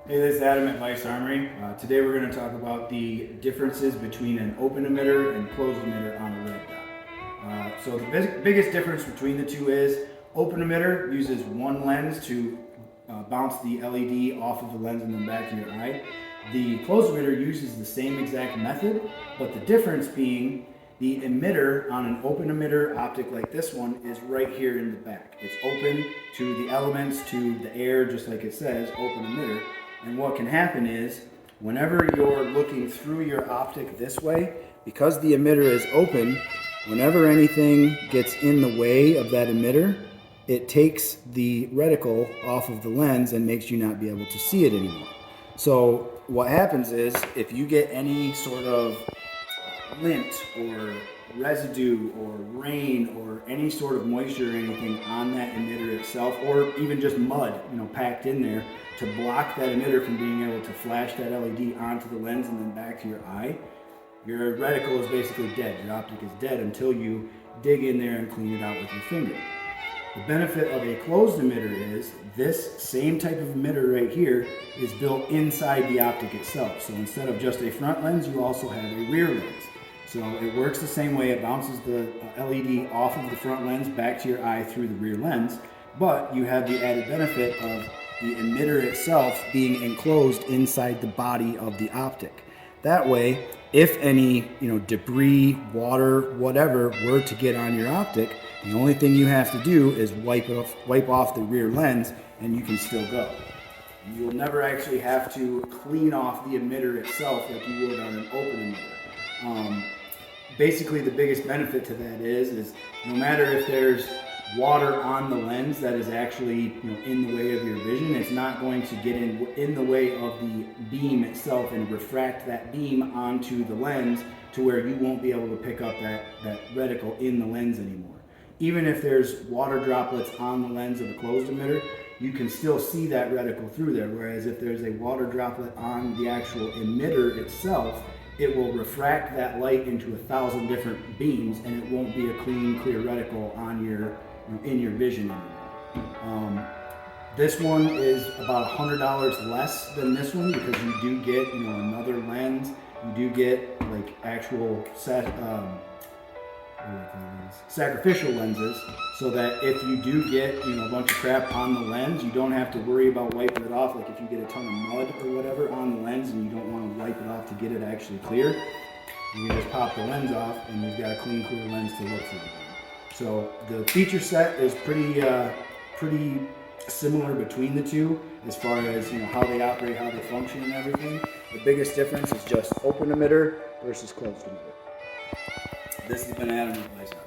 Hey, this is Adam at Vice Armory. Today we're going to talk about the differences between an open emitter and closed emitter on a red dot. So the biggest difference between the two is open emitter uses one lens to bounce the LED off of the lens and then back to your eye. The closed emitter uses the same exact method, but the difference being the emitter on an open emitter optic like this one is right here in the back. It's open to the elements, to the air, just like it says, open emitter. And what can happen is, whenever you're looking through your optic this way, because the emitter is open, whenever anything gets in the way of that emitter, it takes the reticle off of the lens and makes you not be able to see it anymore. So what happens is, if you get any sort of lint or residue or rain or any sort of moisture or anything on that emitter itself, or even just mud, packed in there to block that emitter from being able to flash that LED onto the lens and then back to your eye, your reticle is basically dead. Your optic is dead until you dig in there and clean it out with your finger. The benefit of a closed emitter is this same type of emitter right here is built inside the optic itself. So instead of just a front lens, you also have a rear lens. So it works the same way. It bounces the LED off of the front lens back to your eye through the rear lens, but you have the added benefit of the emitter itself being enclosed inside the body of the optic. That way, if any debris, water, whatever were to get on your optic, the only thing you have to do is wipe off the rear lens and you can still go. You'll never actually have to clean off the emitter itself like you would on an open emitter. Basically, the biggest benefit to that is no matter if there's water on the lens that is actually in the way of your vision, it's not going to get in the way of the beam itself and refract that beam onto the lens to where you won't be able to pick up that reticle in the lens anymore. Even if there's water droplets on the lens of a closed emitter, you can still see that reticle through there, whereas if there's a water droplet on the actual emitter itself, it will refract that light into 1,000 different beams and it won't be a clean, clear reticle on in your vision anymore. This one is about $100 less than this one because you do get another lens. You do get like actual sacrificial lenses, so that if you do get a bunch of crap on the lens, you don't have to worry about wiping it off. Like if you get a ton of mud or whatever on the lens and you don't want to wipe it off to get it actually clear, you can just pop the lens off and you've got a clean, clear lens to look through. So the feature set is pretty similar between the two as far as how they operate, how they function, and everything. The biggest difference is just open emitter versus closed emitter. This has been Adam with Vice Armory.